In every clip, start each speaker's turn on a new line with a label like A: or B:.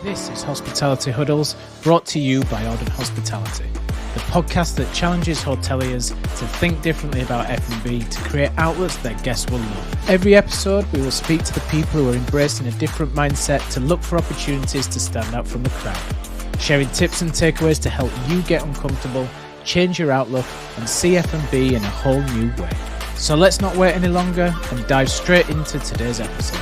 A: This is Hospitality Huddles, brought to you by Auden Hospitality, the podcast that challenges hoteliers to think differently about F&B to create outlets that guests will love. Every episode, we will speak to the people who are embracing a different mindset to look for opportunities to stand out from the crowd, sharing tips and takeaways to help you get uncomfortable, change your outlook, and see F&B in a whole new way. So let's not wait any longer and dive straight into today's episode.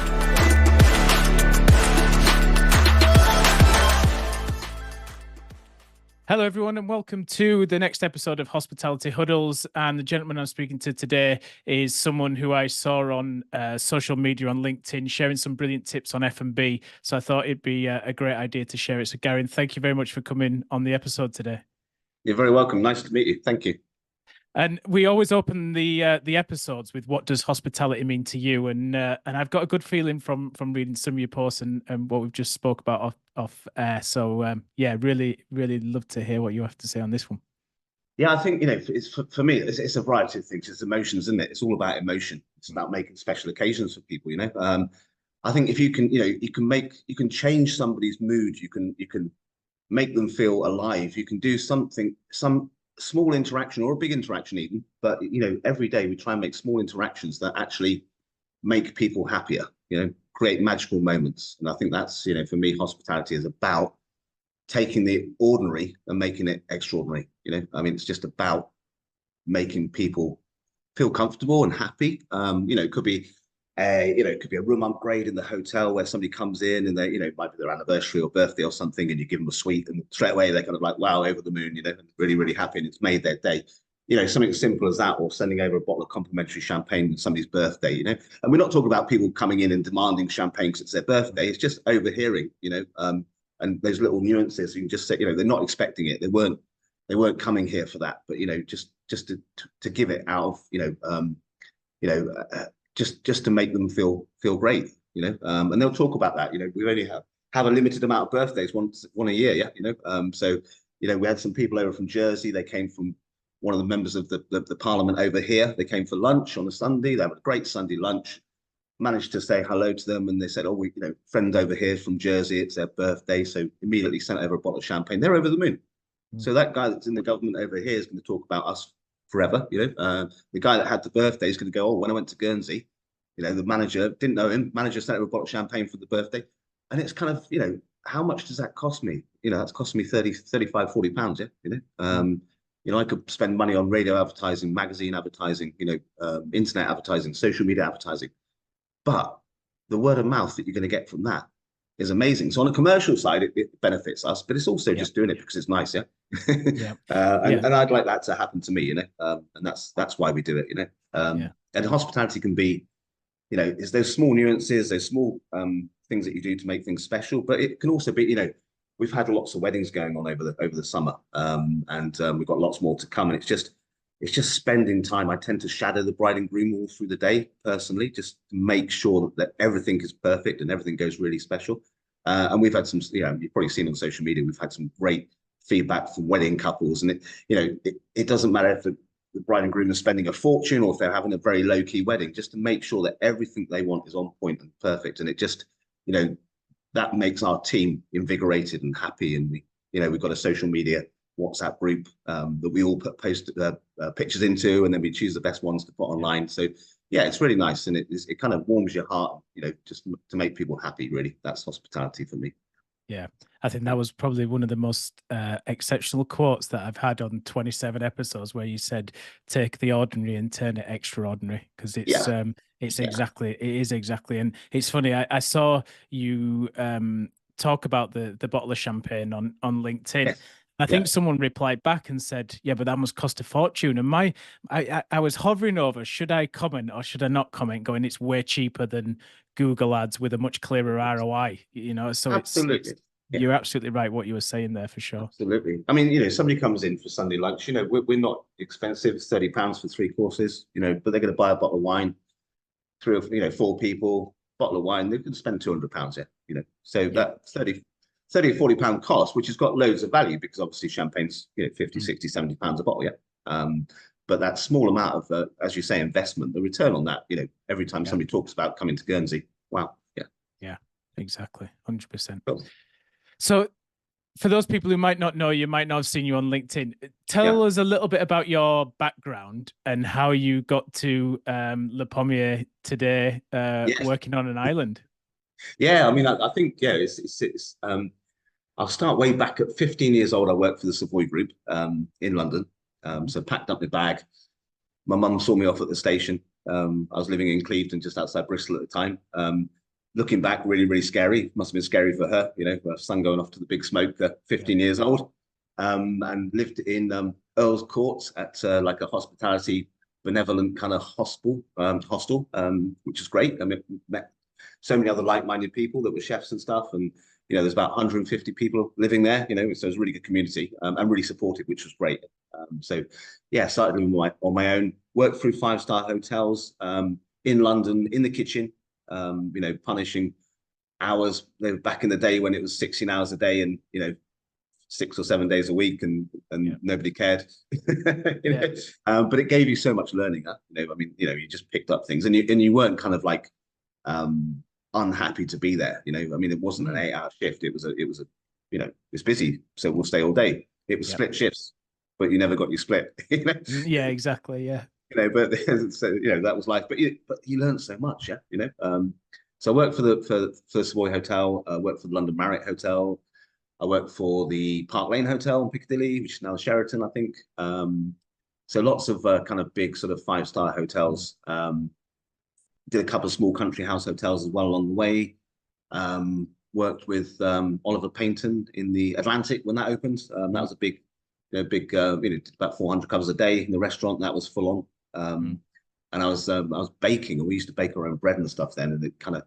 A: Hello, everyone, and welcome to the next episode of Hospitality Huddles. And the gentleman I'm speaking to today is someone who I saw on social media on LinkedIn, sharing some brilliant tips on F&B. So I thought it'd be a great idea to share it. So, Garin, thank you very much for coming on the episode today.
B: You're very welcome. Nice to meet you. Thank you.
A: And we always open the episodes with what does hospitality mean to you? And I've got a good feeling from reading some of your posts and what we've just spoke about off air. So yeah, really love to hear what you have to say on this one.
B: Yeah, I think it's for me. It's a variety of things. It's emotions, isn't it? It's all about emotion. It's about making special occasions for people. I think if you can, you can change somebody's mood. You can make them feel alive. You can do some small interaction or a big interaction even, but every day we try and make small interactions that actually make people happier, create magical moments. And I think that's, for me, hospitality is about taking the ordinary and making it extraordinary. It's just about making people feel comfortable and happy. It could be it could be a room upgrade in the hotel where somebody comes in and they, it might be their anniversary or birthday or something, and you give them a suite and straight away they're kind of like, wow, over the moon, really, really happy, and it's made their day. Something as simple as that, or sending over a bottle of complimentary champagne with somebody's birthday, and we're not talking about people coming in and demanding champagne because it's their birthday. It's just overhearing, and those little nuances. You can just say, they're not expecting it. They weren't coming here for that, but just to give it out of, just to make them feel great, and they'll talk about that. We only have a limited amount of birthdays, one a year, yeah. So we had some people over from Jersey. They came from one of the members of the parliament over here. They came for lunch on a Sunday. They had a great Sunday lunch. Managed to say hello to them, and they said, "Oh, friend over here from Jersey. It's their birthday." So immediately sent over a bottle of champagne. They're over the moon. So that guy that's in the government over here is going to talk about us forever. The guy that had the birthday is going to go, "Oh, when I went to Guernsey, the manager didn't know him. Manager sent over a bottle of champagne for the birthday." And it's kind of, how much does that cost me? That's cost me 30, 35, 40 pounds. Yeah. I could spend money on radio advertising, magazine advertising, internet advertising, social media advertising. But the word of mouth that you're going to get from that is amazing. So on a commercial side, it benefits us, but it's also just doing it because it's nice, yeah. And I'd like that to happen to me, and that's why we do it, And hospitality can be, is those small nuances, those small things that you do to make things special, but it can also be, we've had lots of weddings going on over the summer, and we've got lots more to come, and it's just spending time. I tend to shadow the bride and groom all through the day personally, just to make sure that everything is perfect and everything goes really special. And we've had some, you've probably seen on social media, we've had some great feedback from wedding couples, and it doesn't matter if the bride and groom are spending a fortune or if they're having a very low-key wedding, just to make sure that everything they want is on point and perfect. And it just, that makes our team invigorated and happy. And we've got a social media WhatsApp group that we all post pictures into, and then we choose the best ones to put online. So yeah, it's really nice, and it kind of warms your heart, just to make people happy. Really, that's hospitality for me.
A: Yeah, I think that was probably one of the most exceptional quotes that I've had on 27 episodes, where you said, "Take the ordinary and turn it extraordinary," because it is exactly. And it's funny. I saw you talk about the bottle of champagne on LinkedIn. Yes. I think someone replied back and said, "Yeah, but that must cost a fortune." And I was hovering over, should I comment or should I not comment? Going, it's way cheaper than Google ads with a much clearer ROI. So
B: absolutely.
A: You're absolutely right what you were saying there, for sure.
B: Absolutely. I mean, somebody comes in for Sunday lunch. We're not expensive. It's £30 for 3 courses. But they're going to buy a bottle of wine. 3 or 4 people, bottle of wine. They can spend £200. Yeah. So that 30 or 40 pound cost, which has got loads of value, because obviously champagne's 50, 60, 70 pounds a bottle. Yeah. But that small amount of, as you say, investment, the return on that, every time somebody talks about coming to Guernsey, wow. Yeah.
A: Yeah, exactly. 100%.
B: Cool.
A: So for those people who might not know, you might not have seen you on LinkedIn. Tell
B: Yeah.
A: us a little bit about your background and how you got to Le Pommier today,
B: Yes.
A: working on an island.
B: Yeah. I mean, I think, yeah, I'll start way back at 15 years old. I worked for the Savoy Group in London. So packed up my bag. My mum saw me off at the station. I was living in Clevedon, just outside Bristol at the time. Looking back, really, really scary. Must have been scary for her, her son going off to the big smoke at 15 years old. And lived in Earl's Court at like a hospitality benevolent kind of hostel, which is great. I mean, met so many other like-minded people that were chefs and stuff. And, there's about 150 people living there, so it was a really good community and really supportive, which was great. So, yeah, started doing on my own, worked through five-star hotels in London, in the kitchen, punishing hours. They were back in the day when it was 16 hours a day and, 6 or 7 days a week and nobody cared. But it gave you so much learning. You just picked up things and you weren't kind of like unhappy to be there. It wasn't an 8-hour shift. It was it's busy, so we'll stay all day. It was split shifts, but you never got your split.
A: Yeah, exactly. Yeah.
B: But so that was life. But you learned so much, So I worked for the Savoy Hotel, worked for the London Marriott Hotel. I worked for the Park Lane Hotel in Piccadilly, which is now Sheraton, I think. So lots of kind of big sort of five-star hotels. Did a couple of small country house hotels as well along the way. Worked with Oliver Payton in the Atlantic when that opened. That was a big, did about 400 covers a day in the restaurant. That was full on. And I was baking, and we used to bake our own bread and stuff then. And it kind of,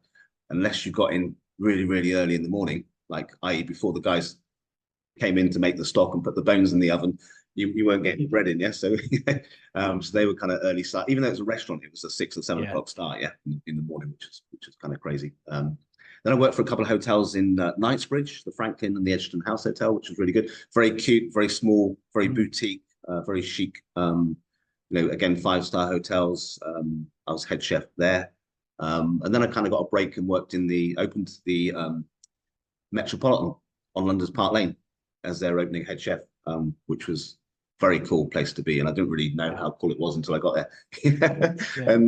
B: unless you got in really, really early in the morning, like i.e. before the guys came in to make the stock and put the bones in the oven, you weren't getting bread in, so so they were kind of early start. Even though it was a restaurant, it was a 6 or 7 o'clock start, in the morning, which is kind of crazy. Then I worked for a couple of hotels in Knightsbridge, the Franklin and the Edgerton House Hotel, which was really good. Very cute, very small, very boutique, very chic. Again, 5-star hotels. I was head chef there. And then I kind of got a break and opened the Metropolitan on London's Park Lane as their opening head chef, which was very cool place to be. And I didn't really know how cool it was until I got there. And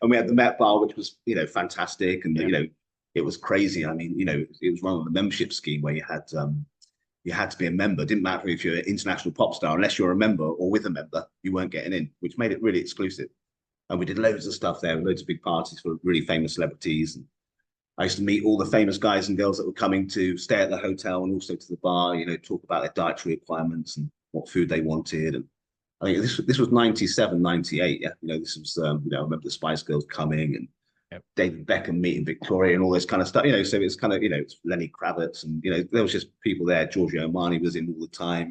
B: we had the Met Bar, which was, fantastic. And, it was crazy. It was run on the membership scheme where you had to be a member. It didn't matter if you're an international pop star, unless you're a member or with a member, you weren't getting in, which made it really exclusive. And we did loads of stuff there, loads of big parties for really famous celebrities. And I used to meet all the famous guys and girls that were coming to stay at the hotel and also to the bar, talk about their dietary requirements and what food they wanted. And I think this was 97, 98. This was, I remember the Spice Girls coming and David Beckham meeting Victoria and all this kind of stuff, so it's kind of, it's Lenny Kravitz and, there was just people there. Giorgio Armani was in all the time,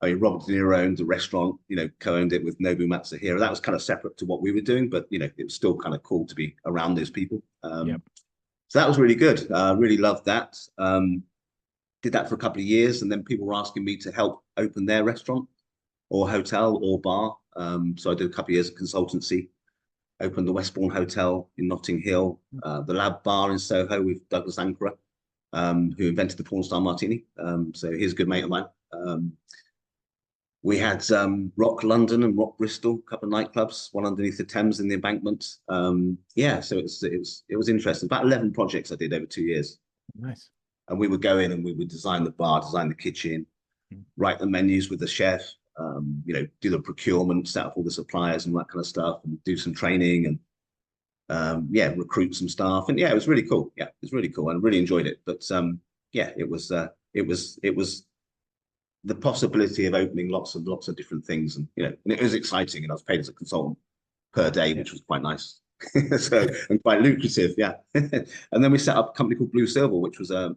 B: Robert De Niro owned the restaurant, co-owned it with Nobu Matsuhiro. That was kind of separate to what we were doing, but, it was still kind of cool to be around those people. So that was really good. Really loved that. Did that for a couple of years, and then people were asking me to help open their restaurant or hotel or bar. So I did a couple of years of consultancy, opened the Westbourne Hotel in Notting Hill, the Lab Bar in Soho with Douglas Ankara, who invented the Porn Star Martini. So he's a good mate of mine. We had Rock London and Rock Bristol, a couple of nightclubs, one underneath the Thames in the Embankment. So it was interesting. About 11 projects I did over 2 years.
A: Nice.
B: And we would go in and we would design the bar, design the kitchen, write the menus with the chef, do the procurement, set up all the suppliers and that kind of stuff, and do some training and recruit some staff. And it was really cool. Yeah, it was really cool, and I really enjoyed it. But it was the possibility of opening lots of different things, and and it was exciting. And I was paid as a consultant per day, which was quite nice. So, and quite lucrative, And then we set up a company called Blue Silver, which was a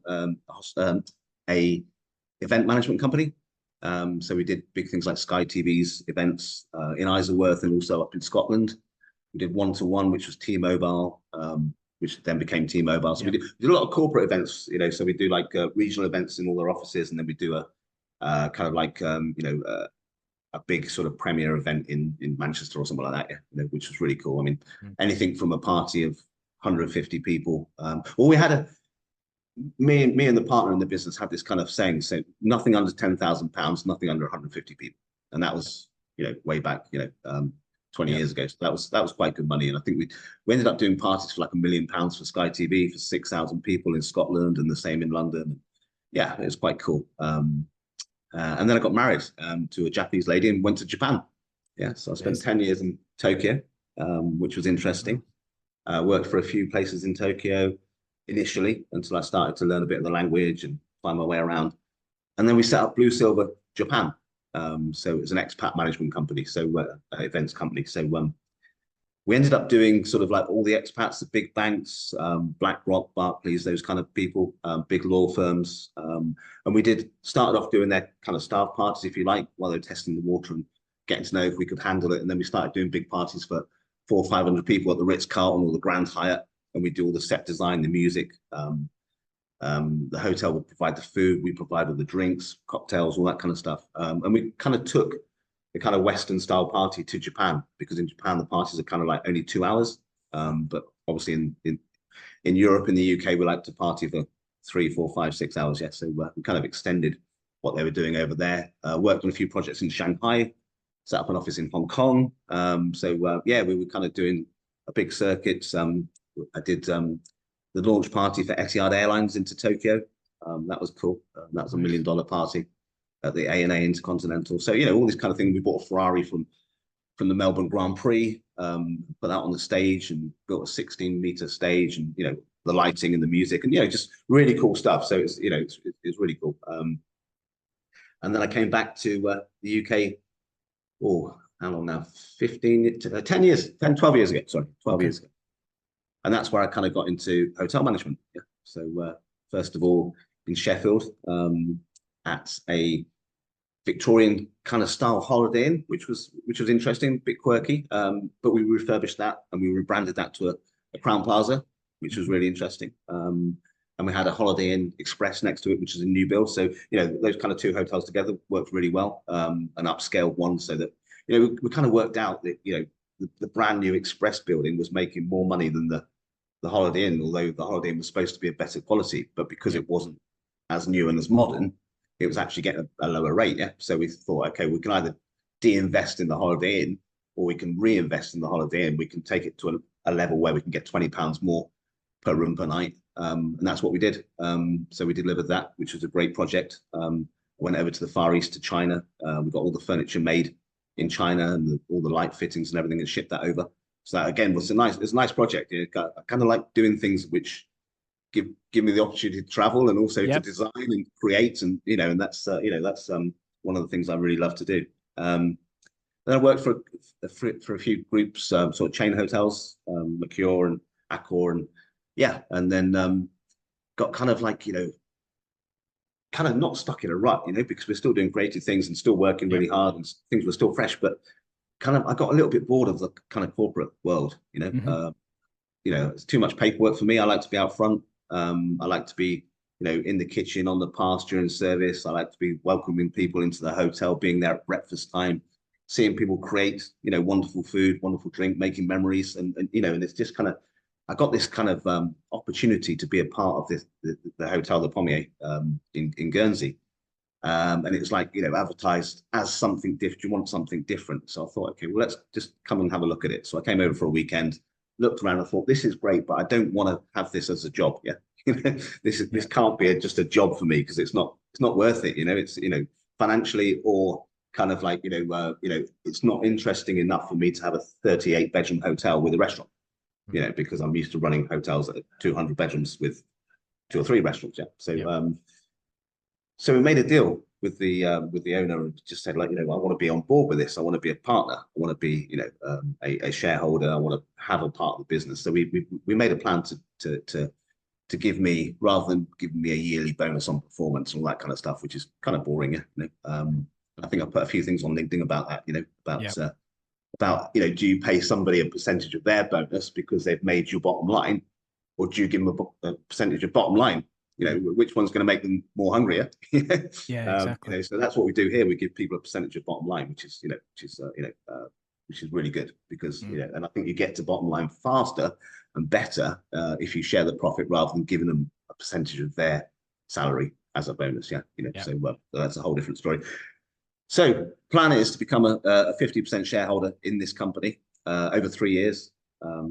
B: event management company. So we did big things like Sky TV's events in Isleworth and also up in Scotland. We did one-to-one, which was T-Mobile, which then became T-Mobile. So we did a lot of corporate events, so we do like regional events in all their offices, and then we do a kind of like a big sort of premier event in Manchester or something like that, which was really cool. Anything from a party of 150 people. Well, we had me and the partner in the business had this kind of saying, so nothing under £10,000, nothing under 150 people. And that was, way back, 20 years ago. So that was quite good money. And I think we ended up doing parties for like £1 million for Sky TV for 6,000 people in Scotland, and the same in London. Yeah, it was quite cool. And then I got married to a Japanese lady and went to Japan. Yeah, so I spent 10 years in Tokyo, which was interesting. Worked for a few places in Tokyo initially until I started to learn a bit of the language and find my way around. And then we set up Blue Silver Japan. So it's an expat management company, so events company. So we ended up doing sort of like all the expats, the big banks, BlackRock, Barclays, those kind of people, big law firms. And we started off doing their kind of staff parties, if you like, while they were testing the water and getting to know if we could handle it. And then we started doing big parties for 400 or 500 people at the Ritz-Carlton or the Grand Hyatt. And we do all the set design, the music. The hotel would provide the food, we provide all the drinks, cocktails, all that kind of stuff. And we kind of took the kind of Western style party to Japan, because in Japan, the parties are kind of like only 2 hours. But obviously in Europe, in the UK, we like to party for 3, 4, 5, 6 hours. Yeah. So we kind of extended what they were doing over there, worked on a few projects in Shanghai, set up an office in Hong Kong. Yeah, we were kind of doing a big circuit. I did the launch party for Etihad Airlines into Tokyo. That was cool. That was $1 million party at the ANA Intercontinental. So, all these kind of things. We bought a Ferrari from the Melbourne Grand Prix, put that on the stage and built a 16-meter stage, and, the lighting and the music and, just really cool stuff. So it's really cool. And then I came back to the UK, how long now? 10 years, 10, 12 years ago. Sorry, 12 years ago. And that's where I kind of got into hotel management. Yeah. So first of all, in Sheffield, at a Victorian kind of style Holiday Inn, which was interesting, a bit quirky. But we refurbished that and we rebranded that to a Crown Plaza, which was really interesting. And we had a Holiday Inn Express next to it, which is a new build. So, those kind of two hotels together worked really well, and upscaled one, so that, we kind of worked out that, the brand new Express building was making more money than the Holiday Inn, although the Holiday Inn was supposed to be a better quality, but because it wasn't as new and as modern, it was actually getting a lower rate. Yeah. So we thought, okay, we can either de-invest in the Holiday Inn, or we can reinvest in the Holiday Inn. We can take it to a level where we can get £20 more per room per night. And that's what we did. So we delivered that, which was a great project. Went over to the Far East, to China. We got all the furniture made in China and all the light fittings and everything, and shipped that over. So that again was a nice project. I kind of like doing things which give me the opportunity to travel and also to design and create, and and that's one of the things I really love to do. Then I worked for a few groups, sort of chain hotels, Mercure and Accor, and and then got kind of like kind of not stuck in a rut, because we're still doing creative things and still working really hard, and things were still fresh, but kind of I got a little bit bored of the kind of corporate world. It's too much paperwork for me. I like to be out front. I like to be in the kitchen, on the pass during service. I like to be welcoming people into the hotel, being there at breakfast time, seeing people create wonderful food, wonderful drink, making memories, and and it's just kind of, I got this kind of opportunity to be a part of the Hotel Le Pommier in Guernsey. And it was like, advertised as something different. You want something different. So I thought, okay, well, let's just come and have a look at it. So I came over for a weekend, looked around, and thought, this is great, but I don't want to have this as a job. Yeah. This can't be just a job for me, because it's not worth it. It's, financially, or kind of like, it's not interesting enough for me to have a 38-bedroom hotel with a restaurant, because I'm used to running hotels at 200 bedrooms with 2 or 3 restaurants. Yeah. So, so we made a deal with the owner and just said, like, I want to be on board with this. I want to be a partner. I want to be, a shareholder. I want to have a part of the business. So we made a plan to give me, rather than giving me a yearly bonus on performance and all that kind of stuff, which is kind of boring. I think I put a few things on LinkedIn about that. About do you pay somebody a percentage of their bonus because they've made your bottom line, or do you give them a percentage of bottom line? Which one's going to make them more hungrier?
A: Exactly.
B: So that's what we do here. We give people a percentage of bottom line, which is really good, because and I think you get to bottom line faster and better if you share the profit rather than giving them a percentage of their salary as a bonus. Yeah,
A: Yeah.
B: so that's a whole different story. So plan is to become a 50% shareholder in this company over 3 years.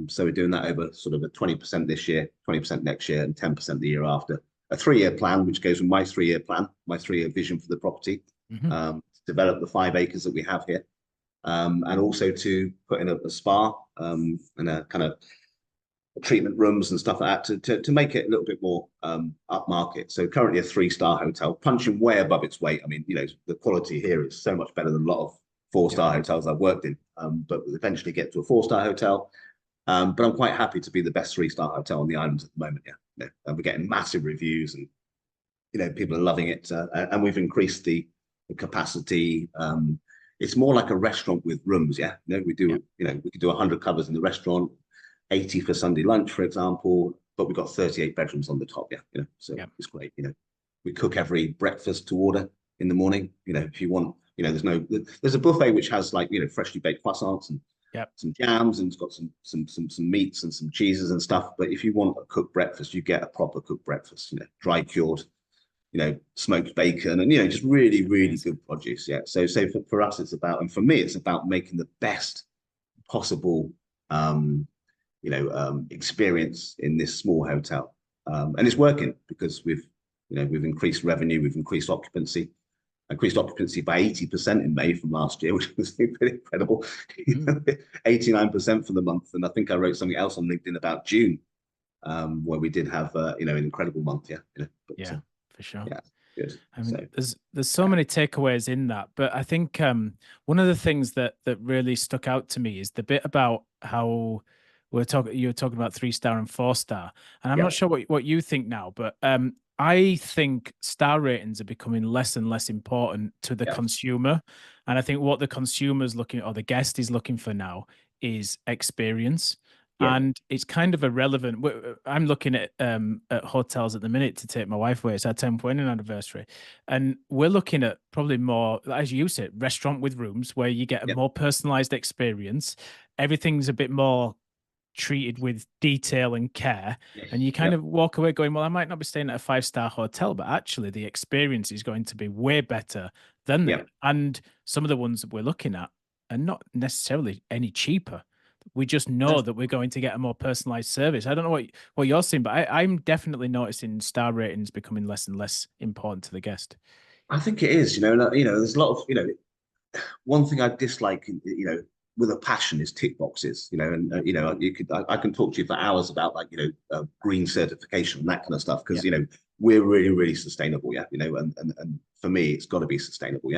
B: So we're doing that over sort of a 20% this year, 20% next year, and 10% the year after. A 3-year plan, which goes with my 3-year plan, my 3-year vision for the property, to develop the 5 acres that we have here, and also to put in a spa and a kind of treatment rooms and stuff like that to make it a little bit more upmarket. So currently a 3-star hotel, punching way above its weight. I mean, the quality here is so much better than a lot of 4-star hotels I've worked in, but we'll eventually get to a 4-star hotel. But I'm quite happy to be the best 3-star hotel on the island at the moment. Yeah, and we're getting massive reviews, and people are loving it. And we've increased the capacity. It's more like a restaurant with rooms. Yeah, we do. We could do 100 covers in the restaurant, 80 for Sunday lunch, for example. But we've got 38 bedrooms on the top. Yeah, so it's great. We cook every breakfast to order in the morning. If you want, there's a buffet which has like freshly baked croissants and some jams, and it's got some meats and some cheeses and stuff. But if you want a cooked breakfast, you get a proper cooked breakfast. Dry cured, smoked bacon, and just really, really good produce. Yeah. So for us, it's about, and for me, it's about making the best possible experience in this small hotel. And it's working because we've increased revenue, we've increased occupancy by 80% in May from last year, which was pretty incredible. 89% for the month. And I think I wrote something else on LinkedIn about June, where we did have an incredible month. Yeah.
A: For sure.
B: Yeah. Good.
A: I mean, there's so many takeaways in that, but I think one of the things that really stuck out to me is the bit about how you were talking about 3-star and 4-star, and I'm not sure what you think now, but I think star ratings are becoming less and less important to the consumer, and I think what the consumer's looking, or the guest is looking for now, is experience. And it's kind of irrelevant. I'm looking at hotels at the minute to take my wife away. It's our 10th wedding anniversary. And we're looking at probably more, as you said, restaurant with rooms where you get a more personalized experience. Everything's a bit more treated with detail and care. And you kind of walk away going, well, I might not be staying at a 5-star hotel, but actually the experience is going to be way better than that. And some of the ones that we're looking at are not necessarily any cheaper. We just know that we're going to get a more personalized service. I don't know what you're seeing, but I'm definitely noticing star ratings becoming less and less important to the guest.
B: I think it is. There's a lot of one thing I dislike, with a passion, is tick boxes. And I can talk to you for hours about green certification and that kind of stuff, because we're really, really sustainable. And for me, it's got to be sustainable.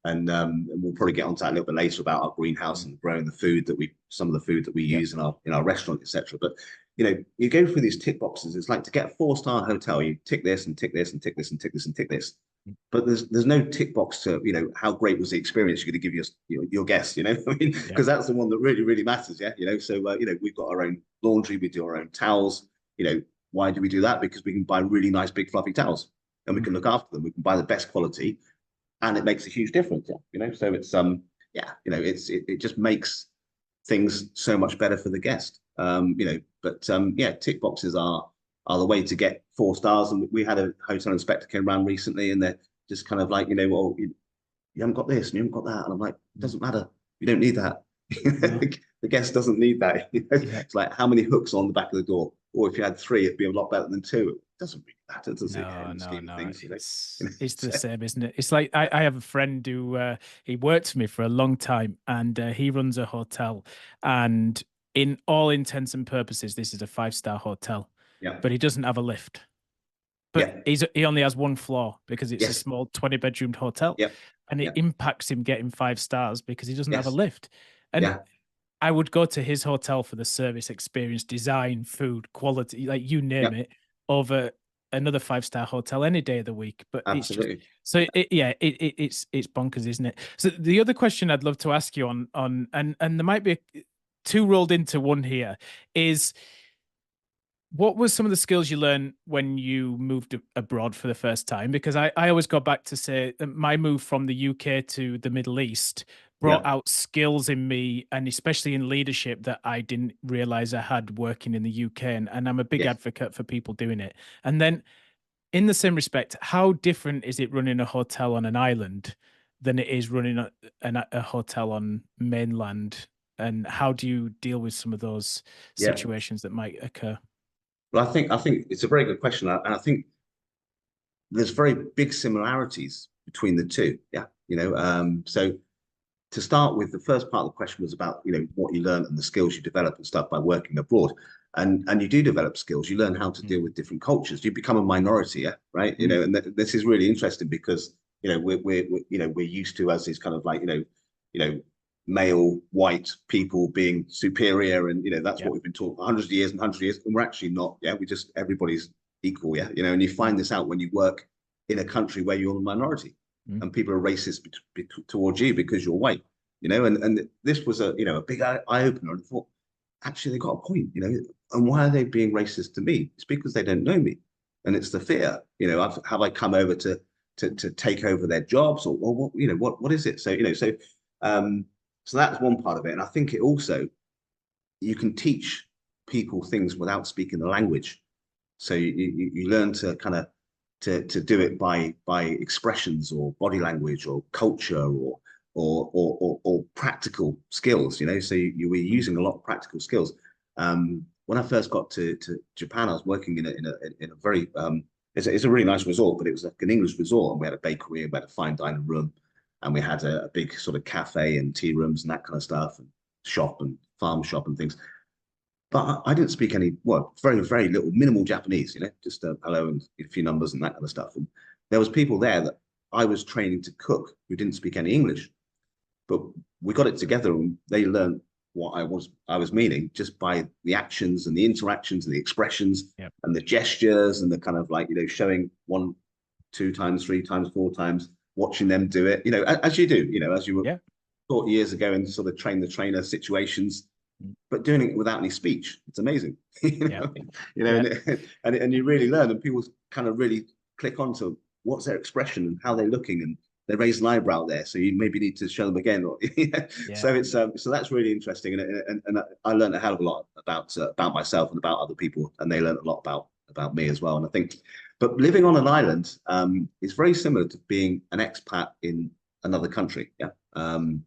B: And we'll probably get onto that a little bit later about our greenhouse and growing the food some of the food that we use in our restaurant, etc. But you go through these tick boxes. It's like to get a 4-star hotel, you tick this and tick this and tick this and tick this and tick this. But there's no tick box to how great was the experience you're going to give your guests. I mean, because that's the one that really, really matters. So we've got our own laundry, we do our own towels. Why do we do that? Because we can buy really nice big fluffy towels, and we can look after them. We can buy the best quality, and it makes a huge difference. So it's it just makes things so much better for the guest. Tick boxes are the way to get 4 stars. And we had a hotel inspector came around recently, and they're just kind of like, well, you haven't got this and you haven't got that. And I'm like, it doesn't matter. You don't need that. The guest doesn't need that. It's like, how many hooks on the back of the door? Or if you had 3, it'd be a lot better than 2. It doesn't really matter, does it?
A: No. It's the same, isn't it? It's like I have a friend who he worked for me for a long time, and he runs a hotel, and in all intents and purposes, this is a 5-star hotel. But he doesn't have a lift. But he only has 1 floor because it's a small 20-bedroomed hotel. And it impacts him getting 5 stars because he doesn't have a lift. And I would go to his hotel for the service, experience, design, food, quality, like you name it, over another 5-star hotel any day of the week. But
B: absolutely.
A: It's bonkers, isn't it? So the other question I'd love to ask you on and there might be 2 rolled into one here is, what were some of the skills you learned when you moved abroad for the first time? Because I always go back to say my move from the UK to the Middle East brought out skills in me, and especially in leadership, that I didn't realize I had working in the UK. And I'm a big advocate for people doing it. And then, in the same respect, how different is it running a hotel on an island than it is running a hotel on mainland? And how do you deal with some of those situations that might occur?
B: Well, I think it's a very good question, and I think there's very big similarities between the two. So to start with, the first part of the question was about what you learn and the skills you develop and stuff by working abroad, and you do develop skills. You learn how to deal with different cultures. You become a minority, right? And this is really interesting because we're used to, as is kind of like male white people being superior, and that's what we've been taught for hundreds of years and hundreds of years, and we're actually not. We just, everybody's equal. And you find this out when you work in a country where you're a minority and people are racist towards you because you're white. And this was a big eye opener, and I thought, actually they got a point. And why are they being racist to me? It's because they don't know me, and it's the fear. Have I come over to take over their jobs, or what is it? So that's one part of it. And I think it also, you can teach people things without speaking the language. So you learn to kind of to do it by expressions or body language or culture or practical skills. So you were using a lot of practical skills. When I first got to Japan, I was working in a very it's a really nice resort, but it was like an English resort, and we had a bakery, we had a fine dining room, and we had a big sort of cafe and tea rooms and that kind of stuff, and shop and farm shop and things. But I didn't speak any, very, very little, minimal Japanese, just hello and a few numbers and that kind of stuff. And there was people there that I was training to cook who didn't speak any English, but we got it together, and they learned what I was meaning just by the actions and the interactions and the expressions and the gestures and the kind of like, showing 1, 2 times, 3 times, 4 times, watching them do it, as you do, as you were taught years ago in sort of train the trainer situations, but doing it without any speech. It's amazing. And you really learn, and people kind of really click onto what's their expression and how they're looking, and they raise an eyebrow there, so you maybe need to show them again. Or so it's so that's really interesting, and I learned a hell of a lot about myself and about other people, and they learned a lot about me as well. And I think, but living on an island is very similar to being an expat in another country. And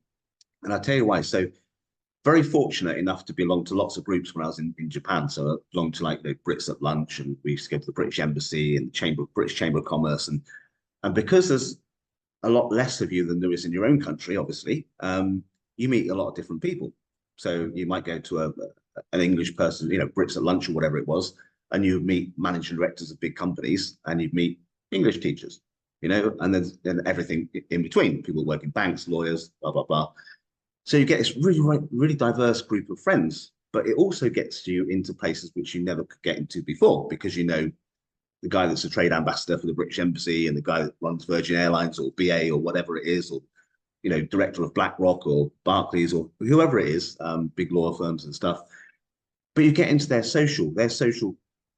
B: I'll tell you why. So very fortunate enough to belong to lots of groups when I was in Japan. So I belonged to like the Brits at Lunch, and we used to go to the British Embassy and the British Chamber of Commerce, and because there's a lot less of you than there is in your own country, obviously, you meet a lot of different people. So you might go to an English person, Brits at Lunch or whatever it was, and you meet managing directors of big companies, and you'd meet English teachers, and then everything in between, people work in banks, lawyers, blah, blah, blah. So you get this really, really diverse group of friends, but it also gets you into places which you never could get into before, because the guy that's a trade ambassador for the British Embassy, and the guy that runs Virgin Airlines or BA or whatever it is, or director of BlackRock or Barclays or whoever it is, big law firms and stuff. But you get into their social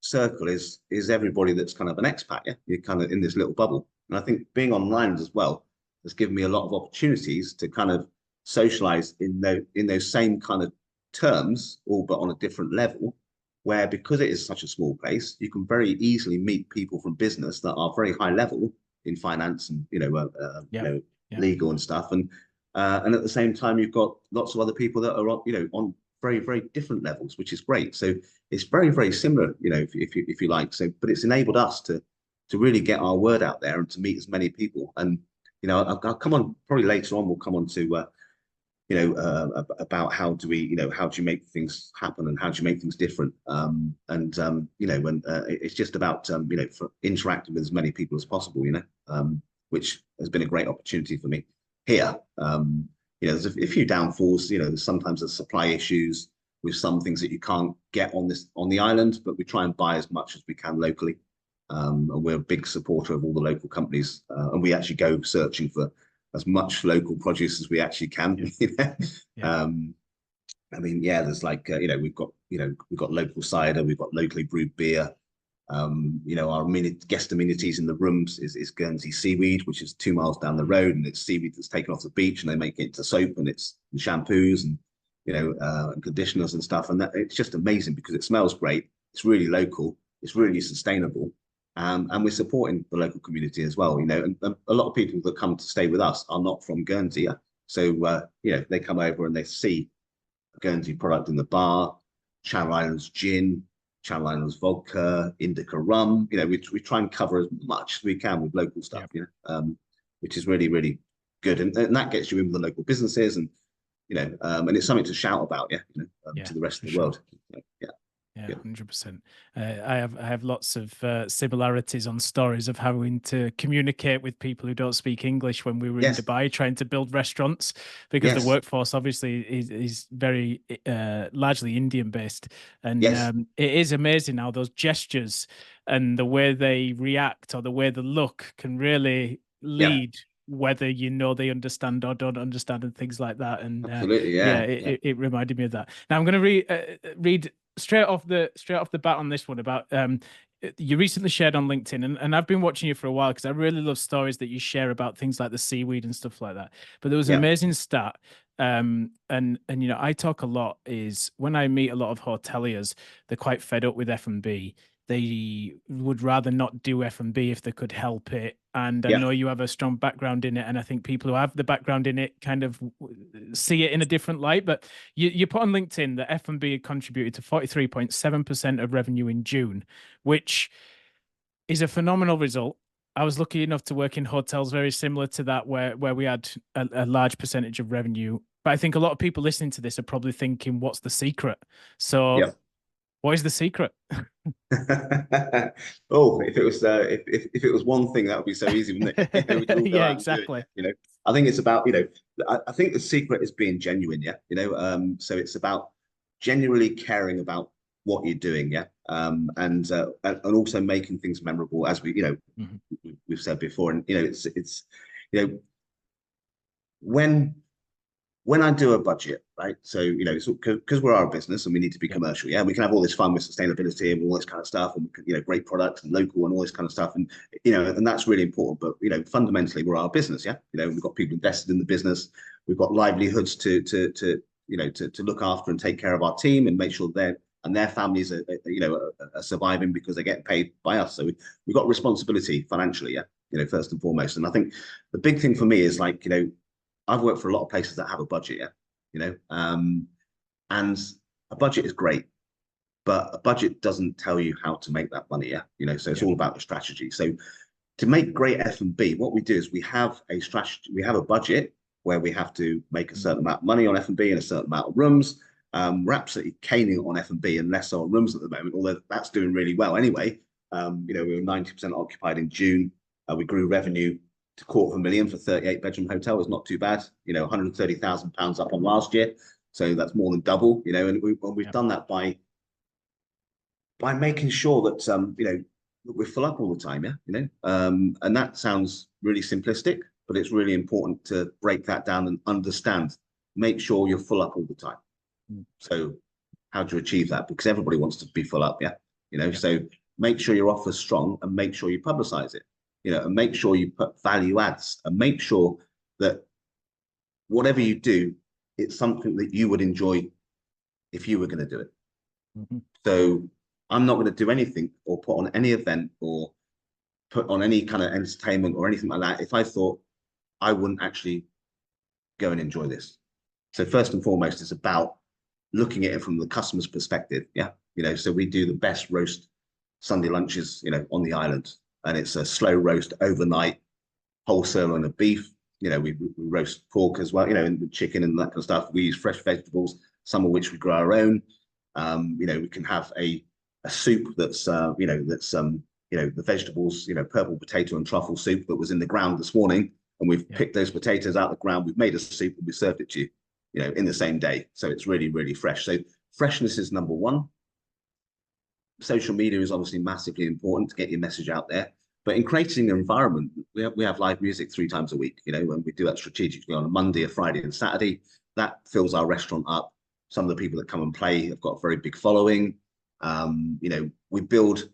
B: circle is everybody that's kind of an expat. You're kind of in this little bubble, and I think being online as well has given me a lot of opportunities to kind of socialize in those same kind of terms, all but on a different level, where because it is such a small place, you can very easily meet people from business that are very high level in finance and legal and stuff, and at the same time you've got lots of other people that are on very, very different levels, which is great. So it's very, very similar, if you like. So, but it's enabled us to really get our word out there and to meet as many people. And I'll come on probably later on. We'll come on to about how do you make things happen and how do you make things different, it's just about for interacting with as many people as possible, which has been a great opportunity for me here. There's a few downfalls. There's sometimes there's supply issues with some things that you can't get on the island, but we try and buy as much as we can locally, and we're a big supporter of all the local companies, and we actually go searching for as much local produce as we actually can. There's like we've got local cider, we've got locally brewed beer, You know, our guest amenities in the rooms is Guernsey seaweed, which is 2 miles down the road, and it's seaweed that's taken off the beach, and they make it into soap, and it's and shampoos, and you know, and conditioners and stuff. And that it's just amazing because it smells great. It's really local. It's really sustainable. And we're supporting the local community as well. You know, and a lot of people that come to stay with us are not from Guernsey. So, you know, they come over and they see a Guernsey product in the bar, Channel Islands gin, Channel Islands vodka, Indica rum. You know, we try and cover as much as we can with local stuff, you know, which is really, really good. And that gets you in with the local businesses, and, you know, and it's something to shout about, you know, to the rest of the world.
A: Yeah, 100%. I have lots of similarities on stories of having to communicate with people who don't speak English when we were in Dubai trying to build restaurants, because the workforce obviously is very largely Indian based, and it is amazing how those gestures and the way they react or the way they look can really lead whether you know they understand or don't understand and things like that. And
B: absolutely,
A: it reminded me of that. Now I'm going to read straight off the bat on this one about you recently shared on LinkedIn, and I've been watching you for a while because I really love stories that you share about things like the seaweed and stuff like that. But there was an amazing stat, and you know, I talk a lot is when I meet a lot of hoteliers, they're quite fed up with F&B. They would rather not do F&B if they could help it. And I know you have a strong background in it, and I think people who have the background in it kind of see it in a different light. But you put on LinkedIn that F&B contributed to 43.7% of revenue in June, which is a phenomenal result. I was lucky enough to work in hotels very similar to that, where we had a large percentage of revenue. But I think a lot of people listening to this are probably thinking, what's the secret? So what is the secret?
B: Oh, if it was if it was one thing, that would be so easy, wouldn't it? We could all go out and do it, you know. I think it's about, you know, I think the secret is being genuine, you know. So it's about genuinely caring about what you're doing, and also making things memorable, as we, you know, we've said before. And you know, it's you know, when I do a budget, right? So, you know, because we're our business and we need to be commercial, we can have all this fun with sustainability and all this kind of stuff, and, you know, great products and local and all this kind of stuff, and, you know, and that's really important. But, you know, fundamentally, we're our business, you know, we've got people invested in the business, we've got livelihoods to you know, to look after and take care of our team and make sure their families are, you know, are surviving because they're getting paid by us. So we've got responsibility financially, you know, first and foremost. And I think the big thing for me is, like, you know, I've worked for a lot of places that have a budget, you know, and a budget is great, but a budget doesn't tell you how to make that money, you know. So it's all about the strategy. So to make great F&B, what we do is we have a strategy, we have a budget where we have to make a certain amount of money on F&B and a certain amount of rooms. We're absolutely caning on F&B and less on rooms at the moment, although that's doing really well anyway. You know, we were 90% occupied in June. We grew revenue to £250,000 for 38-bedroom hotel. Is not too bad, you know. £130,000 up on last year, so that's more than double, you know. And we've done that by making sure that you know, we're full up all the time, you know. And that sounds really simplistic, but it's really important to break that down and understand. Make sure you're full up all the time. So how do you achieve that? Because everybody wants to be full up, you know. So make sure your offer's strong and make sure you publicize it, you know, and make sure you put value adds, and make sure that whatever you do, it's something that you would enjoy if you were going to do it. So I'm not going to do anything or put on any event or put on any kind of entertainment or anything like that if I thought I wouldn't actually go and enjoy this. So first and foremost, it's about looking at it from the customer's perspective, you know. So we do the best roast Sunday lunches, you know, on the island. And it's a slow roast overnight, whole sirloin of beef. You know, we roast pork as well, you know, and chicken and that kind of stuff. We use fresh vegetables, some of which we grow our own. You know, we can have a soup that's, you know, you know, the vegetables, you know, purple potato and truffle soup that was in the ground this morning. And we've picked those potatoes out of the ground. We've made a soup and we served it to you, you know, in the same day. So it's really, really fresh. So freshness is number one. Social media is obviously massively important to get your message out there. But in creating an environment, we have live music 3 times a week, you know, and we do that strategically on a Monday, a Friday, and Saturday. That fills our restaurant up. Some of the people that come and play have got a very big following. You know, we build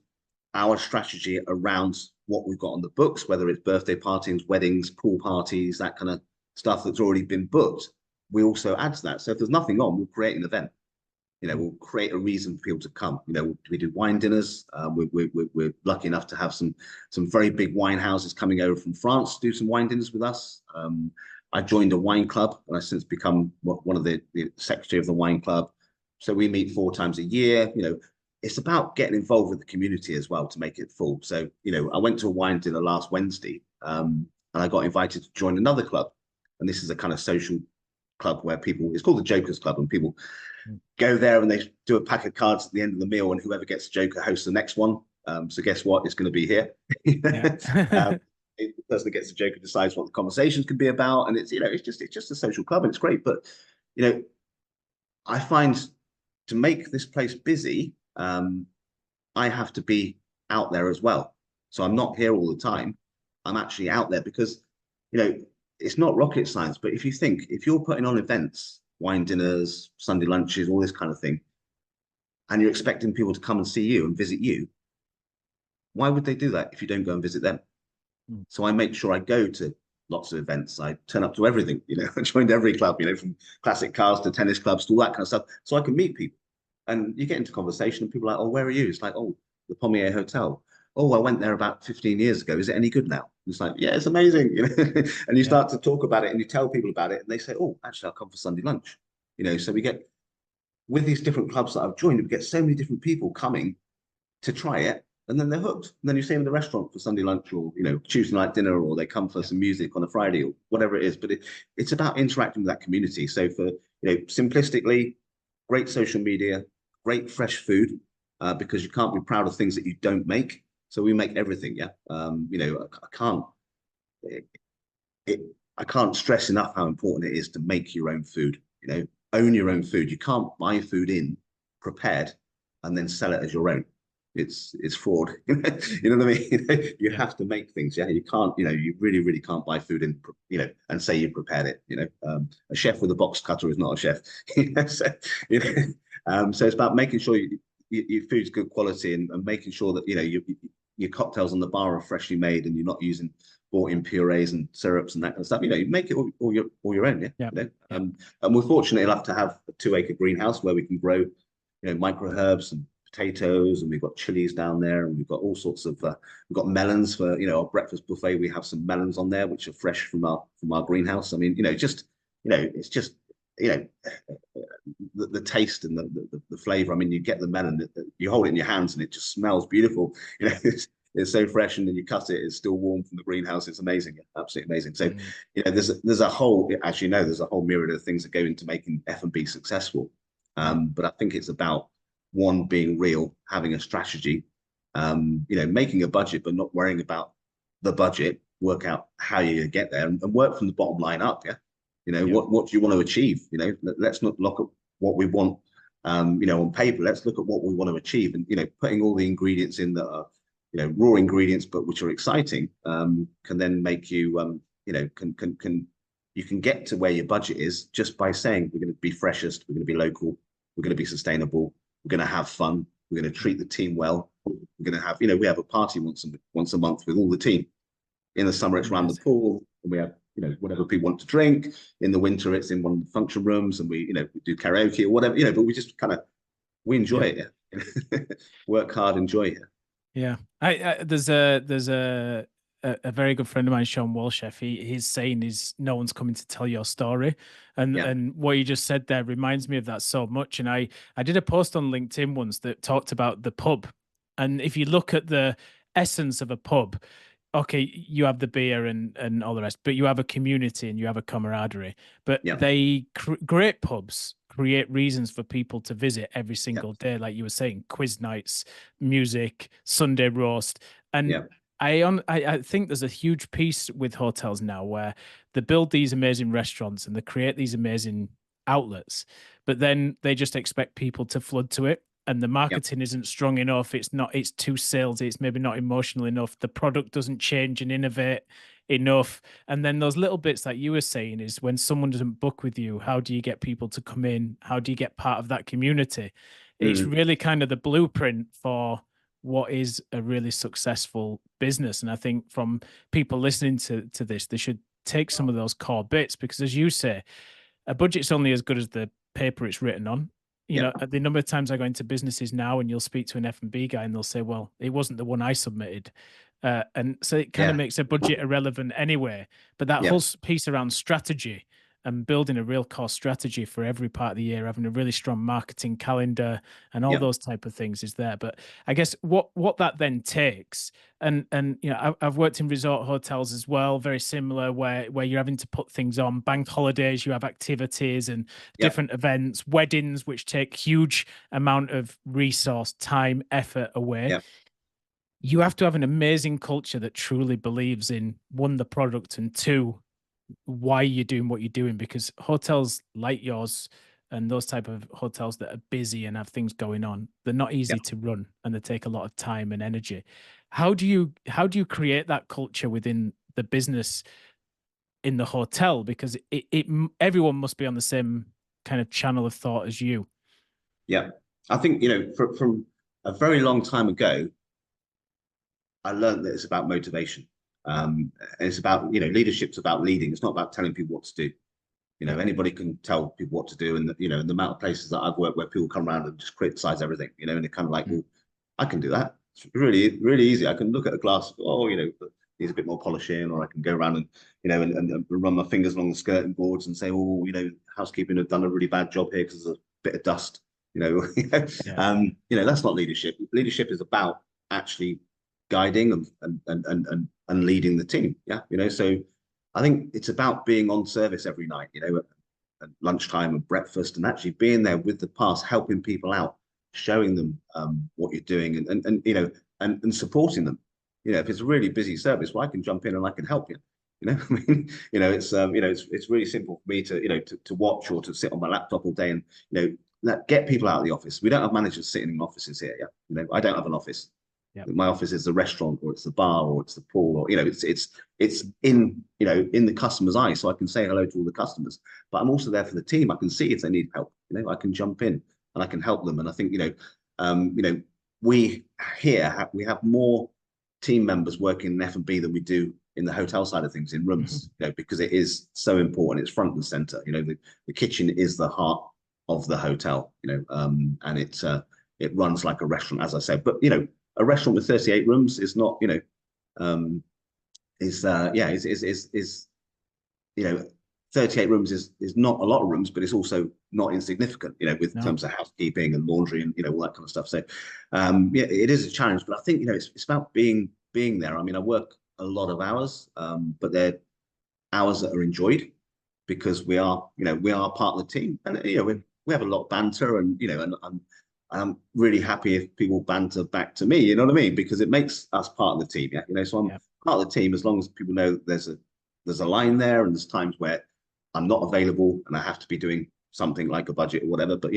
B: our strategy around what we've got on the books, whether it's birthday parties, weddings, pool parties, that kind of stuff that's already been booked, we also add to that. So if there's nothing on, we'll create an event. We'll create a reason for people to come. We do wine dinners. We're lucky enough to have some very big wine houses coming over from France to do some wine dinners with us. I joined a wine club, and I've since become one of the secretary of the wine club. So we meet 4 times a year. It's about getting involved with the community as well to make it full. So, I went to a wine dinner last Wednesday, and I got invited to join another club. And this is a kind of social club where it's called the Jokers Club, and people go there and they do a pack of cards at the end of the meal, and whoever gets a joker hosts the next one. So guess what? It's going to be here. The person that gets the joker decides what the conversations can be about, and it's just a social club, and it's great. But I find to make this place busy, I have to be out there as well. So I'm not here all the time. I'm actually out there because it's not rocket science. But if you're putting on events, wine dinners, Sunday lunches, all this kind of thing, and you're expecting people to come and see you and visit you, why would they do that if you don't go and visit them? So I make sure I go to lots of events. I turn up to everything. I joined every club, from classic cars to tennis clubs to all that kind of stuff, so I can meet people. And you get into conversation and people are like, oh, where are you? It's like, oh, the Pommier Hotel. Oh, I went there about 15 years ago. Is it any good now? It's like, yeah, it's amazing. And you start to talk about it and you tell people about it and they say, oh, actually, I'll come for Sunday lunch. So we get, with these different clubs that I've joined, we get so many different people coming to try it, and then they're hooked. And then you see them in the restaurant for Sunday lunch, or Tuesday night dinner, or they come for some music on a Friday, or whatever it is. But it's about interacting with that community. So for simplistically, great social media, great fresh food, because you can't be proud of things that you don't make. So we make everything. Yeah. I can't stress enough how important it is to make your own food. Own your own food. You can't buy food in prepared and then sell it as your own. It's fraud. You know what I mean? You have to make things. Yeah, you can't. You really, really can't buy food in. And say you prepared it. A chef with a box cutter is not a chef. So it's about making sure your food's good quality, and making sure that your cocktails on the bar are freshly made, and you're not using bought-in purees and syrups and that kind of stuff. You make it all your own. Yeah. And we're fortunate enough to have a 2-acre greenhouse where we can grow, micro herbs and potatoes, and we've got chilies down there, and we've got all sorts of we've got melons for our breakfast buffet. We have some melons on there which are fresh from our greenhouse. I mean, it's just the taste and the flavor. I mean, you get the melon, you hold it in your hands and it just smells beautiful. It's so fresh, and then you cut it, it's still warm from the greenhouse. It's amazing, absolutely amazing. So there's a whole, as there's a whole myriad of things that go into making F&B successful. But I think it's about, one, being real, having a strategy, making a budget, but not worrying about the budget. Work out how you get there, and work from the bottom line up. What do you want to achieve? Let's not look at what we want, on paper. Let's look at what we want to achieve, and putting all the ingredients in that are, raw ingredients, but which are exciting, can then make you, you can get to where your budget is just by saying, we're going to be freshest, we're going to be local, we're going to be sustainable, we're going to have fun, we're going to treat the team well, we're going to have, we have a party once a month with all the team. In the summer, it's around the pool, and we have, whatever people want to drink. In the winter, it's in one of the function rooms, and we do karaoke or whatever, but we just we enjoy it. Work hard, enjoy it.
A: Yeah. There's a very good friend of mine, Sean Walchef. His saying is, no one's coming to tell your story. And what you just said there reminds me of that so much. And I did a post on LinkedIn once that talked about the pub. And if you look at the essence of a pub, okay, you have the beer and all the rest, but you have a community and you have a camaraderie. But great pubs create reasons for people to visit every single day, like you were saying, quiz nights, music, Sunday roast. And I think there's a huge piece with hotels now where they build these amazing restaurants and they create these amazing outlets, but then they just expect people to flood to it. And the marketing isn't strong enough. It's too salesy. It's maybe not emotional enough. The product doesn't change and innovate enough. And then those little bits that you were saying is, when someone doesn't book with you, how do you get people to come in? How do you get part of that community? It's really kind of the blueprint for what is a really successful business. And I think from people listening to this, they should take some of those core bits, because as you say, a budget's only as good as the paper it's written on. You
B: Yeah,
A: know, the number of times I go into businesses now and you'll speak to an F&B guy and they'll say, well, it wasn't the one I submitted. And so it kind of
B: yeah,
A: makes a budget irrelevant anyway. But that
B: yeah,
A: whole piece around strategy and building a real core strategy for every part of the year, having a really strong marketing calendar and all
B: yeah,
A: those type of things is there. But I guess what that then takes, and you know, I've worked in resort hotels as well, very similar, where you're having to put things on bank holidays, you have activities and
B: yeah,
A: different events, weddings, which take huge amount of resource, time, effort away.
B: yeah,
A: You have to have an amazing culture that truly believes in, one, the product, and two, why you're doing what you're doing, because hotels like yours and those type of hotels that are busy and have things going on, they're not
B: yeah.
A: easy to run and they take a lot of time and energy. How do you create that culture within the business in the hotel? Because everyone must be on the same kind of channel of thought as you.
B: Yeah. I think, from a very long time ago, I learned that it's about motivation. And it's about, leadership's about leading. It's not about telling people what to do.
A: Yeah.
B: Anybody can tell people what to do. And, and the amount of places that I've worked where people come around and just criticize everything, and they're kind of like,
A: Mm.
B: well, I can do that. It's really, really easy. I can look at a glass, needs a bit more polishing, or I can go around and, and run my fingers along the skirting boards and say, oh, housekeeping have done a really bad job here because there's a bit of dust,
A: Yeah.
B: that's not leadership. Leadership is about actually guiding and leading the team. Yeah. So I think it's about being on service every night, at lunchtime and breakfast, and actually being there with the past, helping people out, showing them what you're doing, and supporting them. If it's a really busy service, well, I can jump in and I can help you. I mean, it's really simple for me to, to watch or to sit on my laptop all day and, get people out of the office. We don't have managers sitting in offices here. Yeah. I don't have an office.
A: Yep.
B: My office is the restaurant, or it's the bar, or it's the pool, or it's in in the customer's eye, so I can say hello to all the customers. But I'm also there for the team. I can see if they need help. I can jump in and I can help them. And I think we we have more team members working in F&B than we do in the hotel side of things, in rooms, because it is so important. It's front and center. The kitchen is the heart of the hotel. And it runs like a restaurant, as I said. But a restaurant with 38 rooms is not, is 38 rooms is not a lot of rooms, but it's also not insignificant, with terms of housekeeping and laundry and all that kind of stuff. So it is a challenge, but I think it's about being there. I mean, I work a lot of hours, but they're hours that are enjoyed, because we are part of the team, and we have a lot of banter, and and I'm really happy if people banter back to me, you know what I mean? Because it makes us part of the team. Yeah. So I'm part of the team, as long as people know there's a line there, and there's times where I'm not available and I have to be doing something like a budget or whatever. But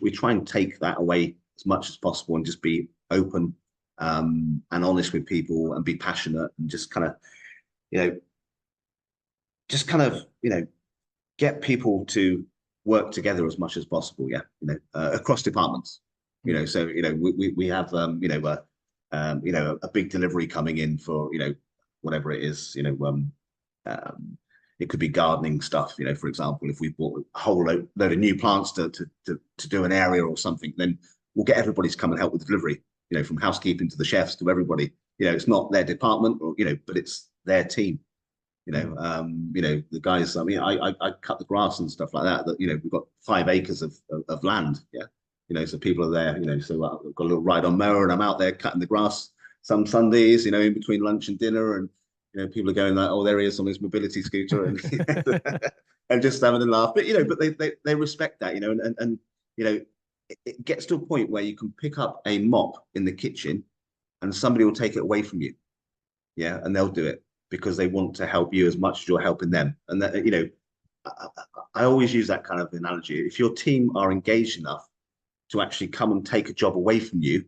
B: we try and take that away as much as possible, and just be open and honest with people, and be passionate, and just kind of get people to work together as much as possible. Yeah. Across departments. So we have a big delivery coming in for whatever it is. It could be gardening stuff. For example, if we bought a whole load of new plants to do an area or something, then we'll get everybody to come and help with the delivery. From housekeeping to the chefs to everybody. It's not their department, or but it's their team. The guys, I mean, I cut the grass and stuff like that, we've got 5 acres of land. Yeah. So people are there, so I've got a little ride on mower, and I'm out there cutting the grass some Sundays, in between lunch and dinner. And, people are going like, oh, there he is on his mobility scooter, and, and just having a laugh. But, but they respect that, and it gets to a point where you can pick up a mop in the kitchen and somebody will take it away from you. Yeah. And they'll do it, because they want to help you as much as you're helping them. And that, I always use that kind of analogy. If your team are engaged enough to actually come and take a job away from you,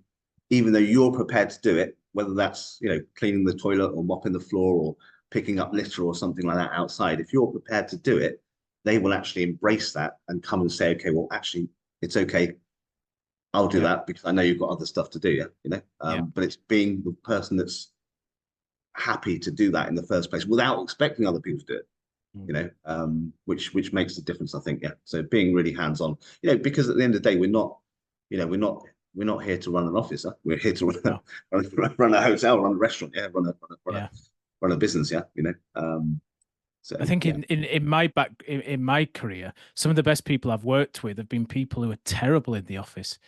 B: even though you're prepared to do it, whether that's, cleaning the toilet or mopping the floor or picking up litter or something like that outside, if you're prepared to do it, they will actually embrace that and come and say, okay, well, actually, it's okay. I'll do
A: Yeah.
B: that because I know you've got other stuff to do. Yeah,
A: Yeah.
B: but it's being the person that's happy to do that in the first place without expecting other people to do it.
A: Mm.
B: Which makes the difference, I think. Yeah. So being really hands-on, because at the end of the day, we're not here to run an office. Huh? We're here to
A: No.
B: run a hotel, run a restaurant, yeah,
A: Yeah.
B: run a business, yeah. So
A: I think
B: yeah,
A: in my career, some of the best people I've worked with have been people who are terrible in the office.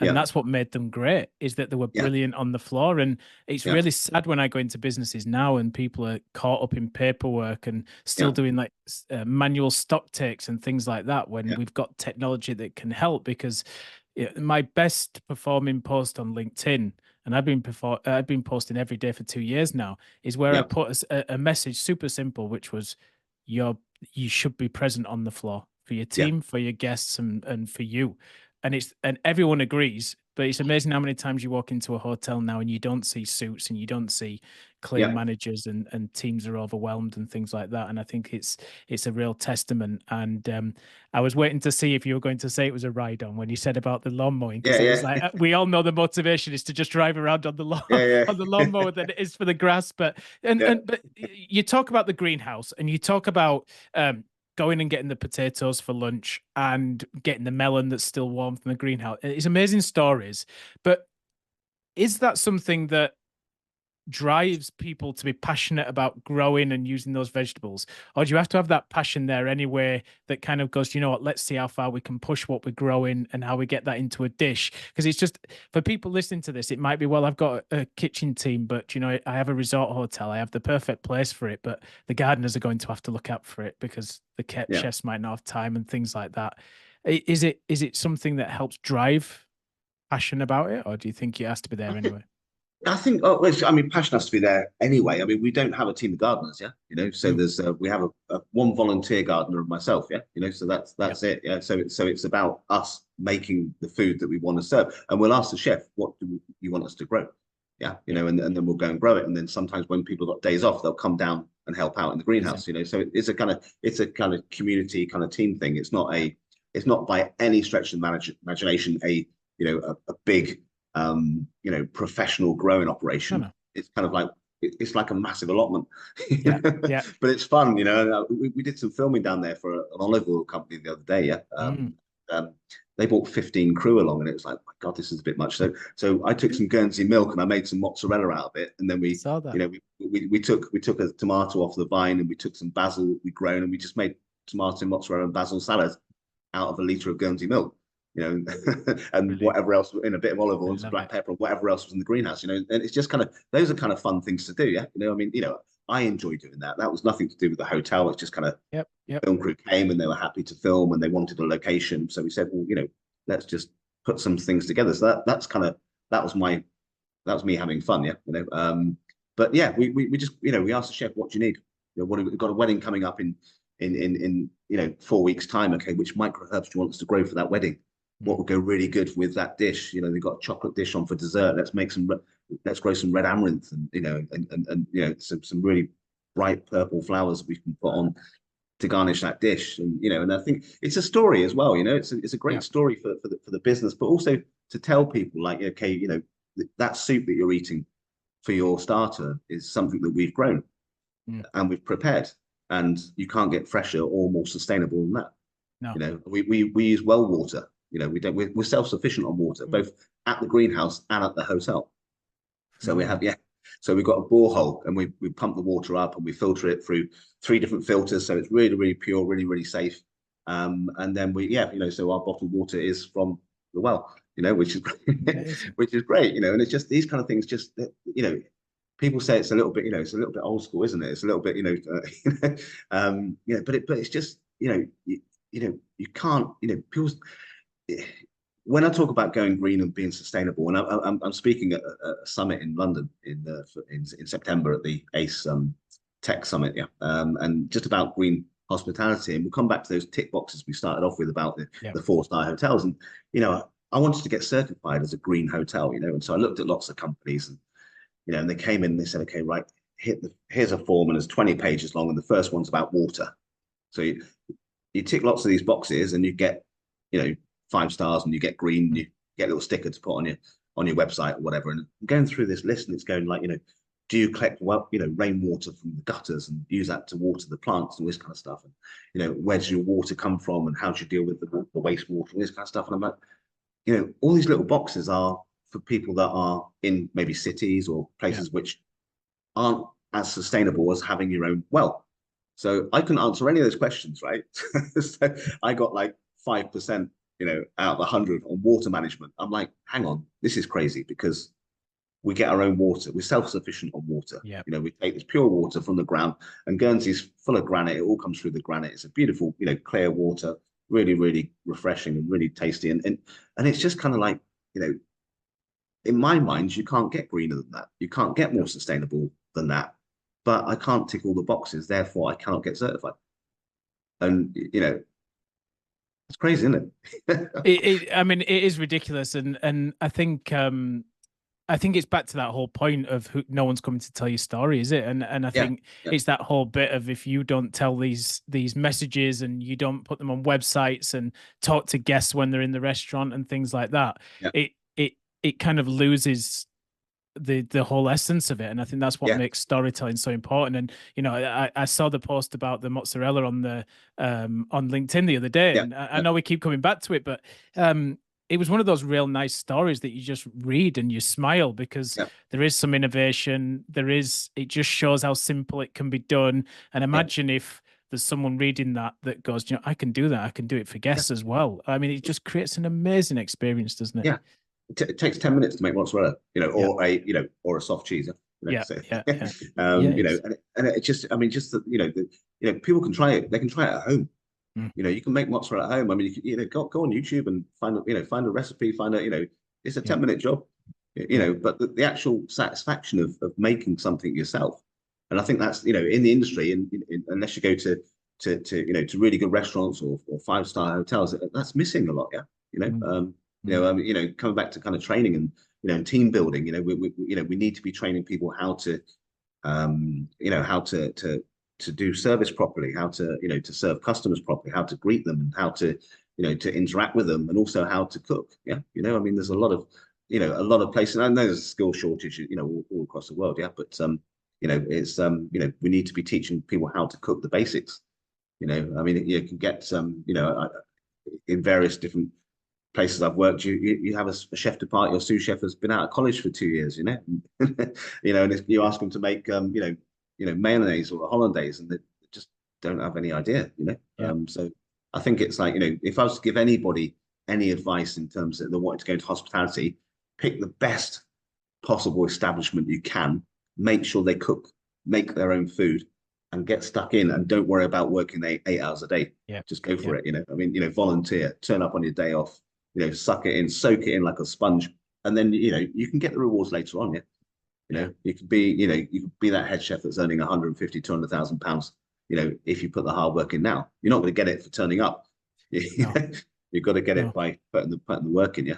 A: And
B: yeah,
A: that's what made them great, is that they were
B: yeah,
A: brilliant on the floor. And it's
B: yeah,
A: really sad when I go into businesses now and people are caught up in paperwork and still
B: yeah,
A: doing like manual stock takes and things like that when
B: yeah,
A: we've got technology that can help. Because my best performing post on LinkedIn, and I've been posting every day for 2 years now, is where I
B: yeah,
A: put a message super simple, which was you should be present on the floor for your
B: yeah,
A: team, for your guests, and for you. And everyone agrees, but it's amazing how many times you walk into a hotel now and you don't see suits and you don't see clear
B: yeah,
A: managers, and teams are overwhelmed and things like that. And I think it's a real testament. And I was waiting to see if you were going to say it was a ride on when you said about the lawn mowing, because it was
B: yeah,
A: like we all know the motivation is to just drive around on the lawn
B: yeah,
A: on the lawnmower than it is for the grass. But
B: yeah,
A: but you talk about the greenhouse and you talk about going and getting the potatoes for lunch and getting the melon that's still warm from the greenhouse. It's amazing stories. But is that something that drives people to be passionate about growing and using those vegetables? Or do you have to have that passion there anyway that kind of goes, you know what, let's see how far we can push what we're growing and how we get that into a dish? Because it's just, for people listening to this, it might be, well, I've got a kitchen team, but, I have a resort hotel. I have the perfect place for it, but the gardeners are going to have to look out for it because the
B: yeah.
A: chefs might not have time and things like that. Is it something that helps drive passion about it, or do you think it has to be
B: I
A: there
B: think
A: anyway?
B: I think, oh, well, I mean, passion has to be there anyway. I mean, we don't have a team of gardeners, yeah. So
A: Mm,
B: there's we have a one volunteer gardener and myself, yeah. So
A: yeah,
B: that's it, yeah. So it's about us making the food that we want to serve, and we'll ask the chef, what do you want us to grow, yeah.
A: yeah,
B: And then we'll go and grow it, and then sometimes when people have got days off, they'll come down and help out in the
A: amazing.
B: greenhouse, So it's a kind of community kind of team thing. It's not by any stretch of the imagination a big professional growing
A: No,
B: operation.
A: no.
B: It's kind of like it's like a massive allotment,
A: Yeah, yeah.
B: but it's fun. We did some filming down there for an olive oil company the other day. Yeah,
A: Mm.
B: they brought 15 crew along, and it was like, my God, this is a bit much. So I took some Guernsey milk and I made some mozzarella out of it, and then
A: Saw that.
B: we took a tomato off the vine, and we took some basil we grown, and we just made tomato, mozzarella, and basil salad out of a liter of Guernsey milk, and
A: Brilliant.
B: whatever else in a bit of olive oil
A: I
B: and some
A: love
B: black
A: it.
B: pepper and whatever else was in the greenhouse, and it's just kind of those are kind of fun things to do. Yeah. I mean, I enjoy doing that. That was nothing to do with the hotel. It's just kind of
A: Yep, yep.
B: film crew came and they were happy to film and they wanted a location. So we said, well, let's just put some things together. So that was me having fun. Yeah. But yeah, we just, we asked the chef, what do you need? We've got a wedding coming up in 4 weeks time. Okay, which micro herbs do you want us to grow for that wedding? What
A: Mm.
B: would go really good with that dish? They've got a chocolate dish on for dessert. Let's grow some red amaranth and some really bright purple flowers that we can put on to garnish that dish. And I think it's a story as well. It's a
A: Yeah.
B: great story for the business, but also to tell people like, okay, that soup that you're eating for your starter is something that we've grown
A: Mm.
B: and we've prepared, and you can't get fresher or more sustainable than that.
A: No.
B: We use well water. We're self-sufficient on water,
A: Mm.
B: both at the greenhouse and at the hotel. So we have,
A: Phenomenal.
B: yeah. So we've got a borehole and we pump the water up and we filter it through 3 different filters. So it's really, really pure, really, really safe. And then so our bottled water is from the well, which is
A: Amazing.
B: which is great, and it's just these kind of things, people say it's a little bit, it's a little bit old school, isn't it? It's a little bit, but it's just, you can't, people, when I talk about going green and being sustainable, and I'm speaking at a summit in London in September at the ACE Tech Summit, yeah, and just about green hospitality, and we'll come back to those tick boxes we started off with about
A: Yeah.
B: the 4-star hotels, and I wanted to get certified as a green hotel, and so I looked at lots of companies, and they came in and they said, okay, right, here's a form and it's 20 pages long, and the first one's about water. So you tick lots of these boxes and you get, 5 stars and you get green, get a little sticker to put on your website or whatever. And I'm going through this list, and it's going like, do you collect rainwater from the gutters and use that to water the plants and this kind of stuff? And where does your water come from, and how do you deal with the wastewater and this kind of stuff? And I'm like, all these little boxes are for people that are in maybe cities or places which aren't as sustainable as having your own well. So I couldn't answer any of those questions, right? So I got like 5%, out of 100 on water management. I'm like, hang on, this is crazy, because we get our own water. We're self-sufficient on water.
A: Yeah.
B: We take this pure water from the ground, and Guernsey's full of granite. It all comes through the granite. It's a beautiful, clear water, really, really refreshing and really tasty. And it's just kind of like, in my mind, you can't get greener than that. You can't get more sustainable than that. But I can't tick all the boxes, therefore I cannot get certified. And it's crazy, isn't
A: it? I mean, it is ridiculous, and I think it's back to that whole point of no one's coming to tell your story, is it? And I think it's that whole bit of, if you don't tell these messages and you don't put them on websites and talk to guests when they're in the restaurant and things like that, it kind of loses the whole essence of it. And I think that's what makes storytelling so important. And I saw the post about the mozzarella on LinkedIn the other day, and I know we keep coming back to it, but it was one of those real nice stories that you just read and you smile, because there is some innovation. It just shows how simple it can be done. And imagine if there's someone reading that goes, I can do that. I can do it for guests as well. I mean, it just creates an amazing experience, doesn't it?
B: Yeah. It takes 10 minutes to make mozzarella, or a soft cheese. And it just, I mean, just that, people can try it. They can try it at home. You can make mozzarella at home. I mean, go on YouTube and find a recipe, it's a 10-minute job, but the actual satisfaction of making something yourself. And I think that's, in the industry, and unless you go to really good restaurants or 5-star hotels, that's missing a lot. Coming back to kind of training and team building, we need to be training people how to do service properly, how to serve customers properly, how to greet them, and how to interact with them, and also how to cook. I mean, there's a lot of places. I know there's a skill shortage, all across the world. But it's we need to be teaching people how to cook the basics. I mean, you can get in various different places I've worked, you have a chef de partie or sous chef has been out of college for 2 years, and if you ask them to make mayonnaise or a hollandaise, and they just don't have any idea. So I think it's like, if I was to give anybody any advice in terms of they wanting to go into hospitality, pick the best possible establishment you can, make sure they cook, make their own food, and get stuck in, and don't worry about working 8 hours a day. Just go for it. I mean, volunteer, turn up on your day off, suck it in, soak it in like a sponge, and then you can get the rewards later on. You could be that head chef that's earning 150, 200,000 pounds. If you put the hard work in now, you're not going to get it for turning up. You've got to get it by putting the work in.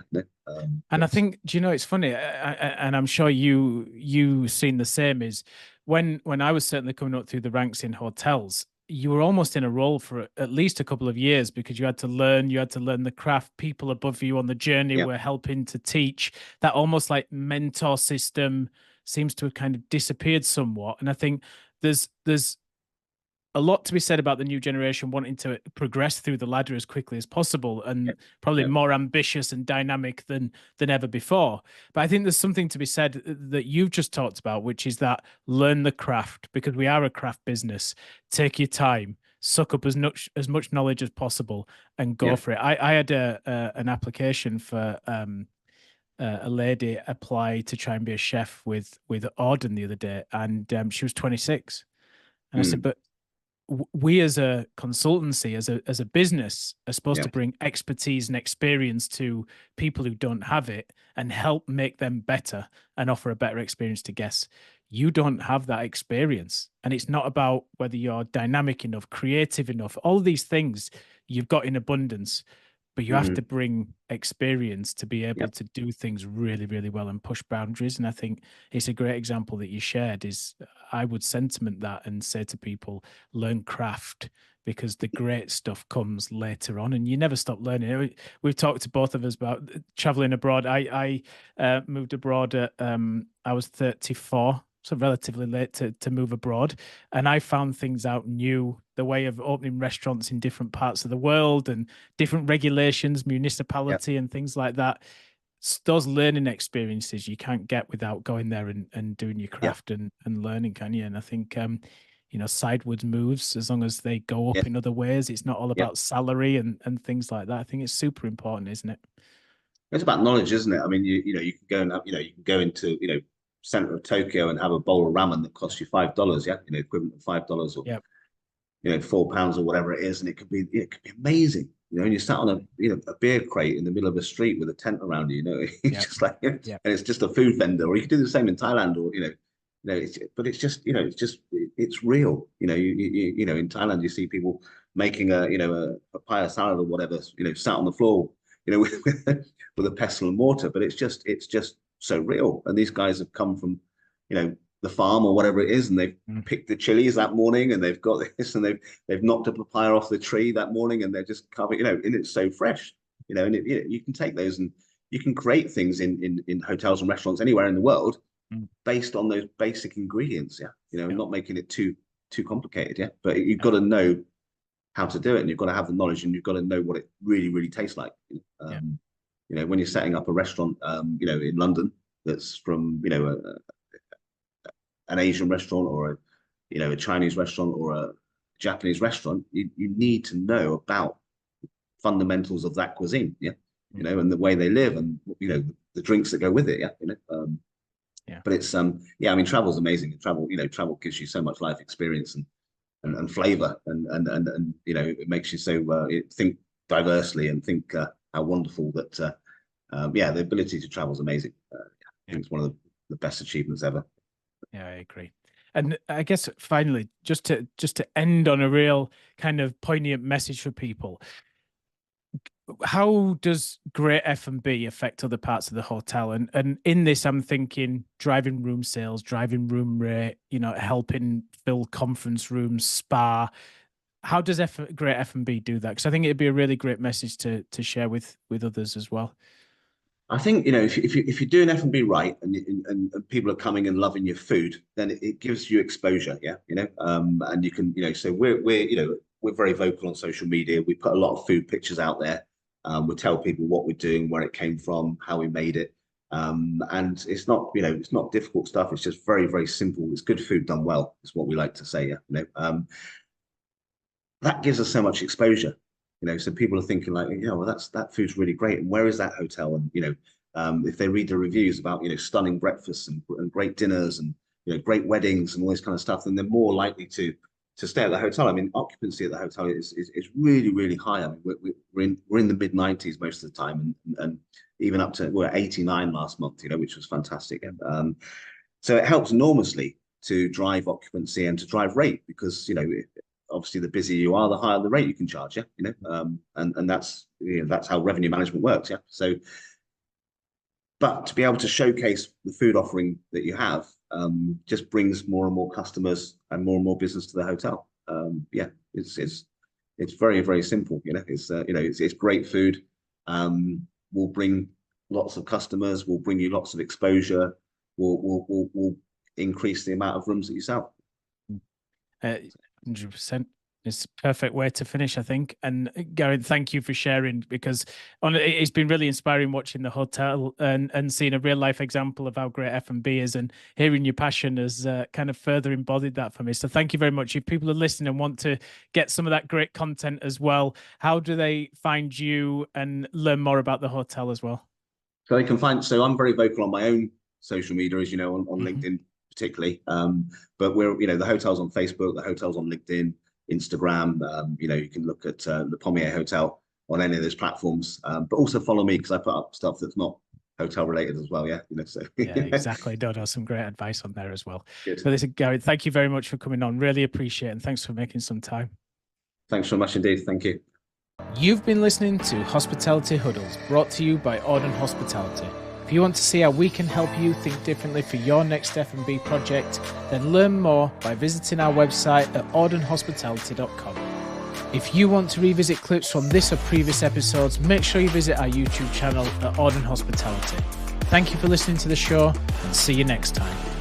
A: And I think, it's funny, and I'm sure you seen the same, is when I was certainly coming up through the ranks in hotels, you were almost in a role for at least a couple of years, because you had to learn the craft. People above you on the journey were helping to teach. That almost like mentor system seems to have kind of disappeared somewhat. And I think there's a lot to be said about the new generation wanting to progress through the ladder as quickly as possible, and probably more ambitious and dynamic than ever before. But I think there's something to be said that you've just talked about, which is that learn the craft, because we are a craft business. Take your time, suck up as much knowledge as possible, and go for it. I had an application for a lady apply to try and be a chef with Auden the other day, and she was 26, and I said, but we as a consultancy, as a business, are supposed to bring expertise and experience to people who don't have it, and help make them better and offer a better experience to guests. You don't have that experience, and it's not about whether you're dynamic enough, creative enough. All of these things you've got in abundance, but you have to bring experience to be able to do things really, really well and push boundaries. And I think it's a great example that you shared. Is I would sentiment that and say to people, learn craft, because the great stuff comes later on, and you never stop learning. We've talked to both of us about traveling abroad. I moved abroad at I was 34, so relatively late to move abroad, and I found things out new, the way of opening restaurants in different parts of the world and different regulations, municipality, and things like that. Those learning experiences you can't get without going there and doing your craft and learning, can you? And I think sideways moves, as long as they go up in other ways, it's not all about salary and things like that. I think it's super important, isn't it?
B: It's about knowledge, isn't it? I mean, you can go and have, you can go into center of Tokyo and have a bowl of ramen that costs you $5, equivalent of $5 or £4 or whatever it is, and it could be amazing. And you sat on a beer crate in the middle of a street with a tent around you. It's just like, and it's just a food vendor. Or you could do the same in Thailand, or but it's just it's real. In Thailand you see people making a papaya salad or whatever, sat on the floor, with a pestle and mortar. But it's just so real. And these guys have come from the farm or whatever it is, and they've picked the chilies that morning, and they've got this, and they've knocked a papaya off the tree that morning, and they're just covered, and it's so fresh, and you can take those and you can create things in hotels and restaurants anywhere in the world based on those basic ingredients, not making it too complicated, but you've got to know how to do it, and you've got to have the knowledge, and you've got to know what it really, really tastes like. When you're setting up a restaurant, in London, that's from an Asian restaurant or a Chinese restaurant or a Japanese restaurant, you need to know about fundamentals of that cuisine, and the way they live, and the drinks that go with it, But it's I mean, travel's amazing. Travel gives you so much life experience and flavor, and it makes you so think diversely and think how wonderful that the ability to travel is amazing. I think it's one of the best achievements ever.
A: Yeah, I agree. And I guess finally, just to end on a real kind of poignant message for people, how does great F&B affect other parts of the hotel? And in this, I'm thinking driving room sales, driving room rate, helping fill conference rooms, spa. How does great F&B do that? Because I think it'd be a really great message to share with others as well.
B: I think if you're doing F&B right, and people are coming and loving your food, then it gives you exposure, and you can so we're very vocal on social media. We put a lot of food pictures out there. We tell people what we're doing, where it came from, how we made it, and it's not it's not difficult stuff. It's just very, very simple. It's good food done well, is what we like to say. That gives us so much exposure. So people are thinking like, well, that food's really great, and where is that hotel? And if they read the reviews about stunning breakfasts and great dinners and great weddings and all this kind of stuff, then they're more likely to stay at the hotel. I mean, occupancy at the hotel is really, really high. I mean, we're in the mid-90s most of the time, and even up to we're at 89 last month, which was fantastic. So it helps enormously to drive occupancy and to drive rate, because obviously the busier you are, the higher the rate you can charge, and that's that's how revenue management works, So, but to be able to showcase the food offering that you have just brings more and more customers and more business to the hotel. It's very, very simple. It's great food. We'll bring lots of customers. We'll bring you lots of exposure. We'll increase the amount of rooms that you sell.
A: 100%. It's a perfect way to finish, I think. And Garin, thank you for sharing, because it's been really inspiring watching the hotel and seeing a real life example of how great F&B is, and hearing your passion has kind of further embodied that for me. So thank you very much. If people are listening and want to get some of that great content as well, how do they find you and learn more about the hotel as well?
B: So they can so I'm very vocal on my own social media, as you know, on LinkedIn particularly. But we're, the hotel's on Facebook, the hotel's on LinkedIn, Instagram. You can look at Le Pommier Hotel on any of those platforms. But also follow me, because I put up stuff that's not hotel related as well. So
A: exactly. Dodo, some great advice on there as well.
B: Good.
A: So listen, Garin, thank you very much for coming on. Really appreciate it, and thanks for making some time.
B: Thanks so much indeed. Thank you.
A: You've been listening to Hospitality Huddles, brought to you by Auden Hospitality. If you want to see how we can help you think differently for your next F&B project, then learn more by visiting our website at audenhospitality.com. If you want to revisit clips from this or previous episodes, make sure you visit our YouTube channel at Auden Hospitality. Thank you for listening to the show, and see you next time.